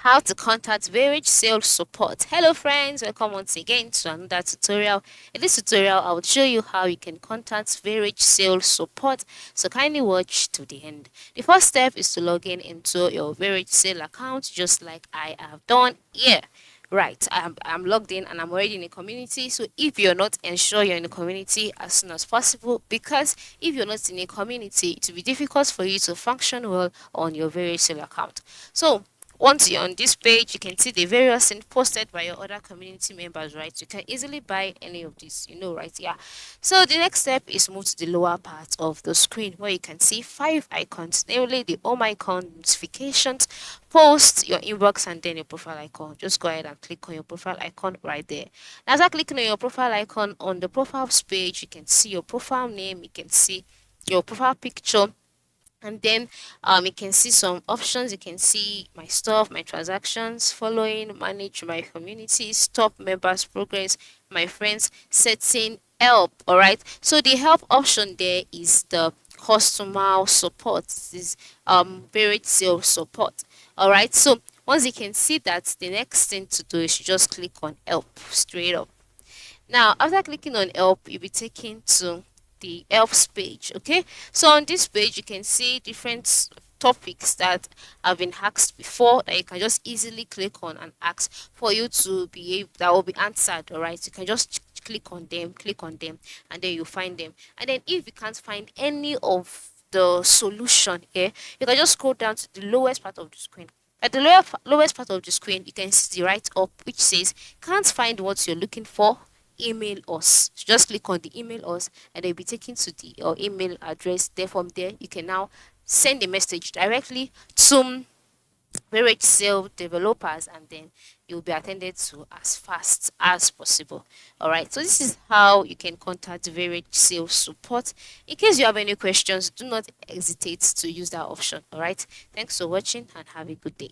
How to contact Varagesale Support. Hello friends, welcome once again to another tutorial. In this tutorial, I will show you how you can contact Varagesale Support. So kindly watch to the end. The first step is to log in into your Varagesale account, just like I have done here. Right, I'm logged in and I'm already in a community. So if you're not, ensure you're in a community as soon as possible, because if you're not in a community, it will be difficult for you to function well on your Varagesale account. So once you're on this page, you can see the various things posted by your other community members, right? You can easily buy any of these, right? Yeah. So the next step is move to the lower part of the screen where you can see 5 icons, namely the home icon, notifications, post, your inbox, and then your profile icon. Just go ahead and click on your profile icon right there. Now, after clicking on your profile icon on the profiles page, you can see your profile name, you can see your profile picture, and then you can see some options. You can see my stuff, my transactions, following, manage my community, stop members progress, my friends, setting, help. All right, so the help option there is the customer support. This is Varagesale Support. All right, so once you can see that, the next thing to do is you just click on help straight up. Now, after clicking on help, you'll be taken to the helps page. Okay, so on this page, you can see different topics that have been asked before that you can just easily click on and ask for you to be able, that will be answered. All right, you can just click on them, and then you find them. And then if you can't find any of the solution here, you can just scroll down to the lowest part of the screen. At the lowest part of the screen, you can see the right up which says can't find what you're looking for, email us. So just click on the email us, and they'll be taken to the your email address. There, from there you can now send a message directly to Varagesale developers, and then you'll be attended to as fast as possible. All right, so this is how you can contact Varagesale Support. In case you have any questions, do not hesitate to use that option. All right, thanks for watching and have a good day.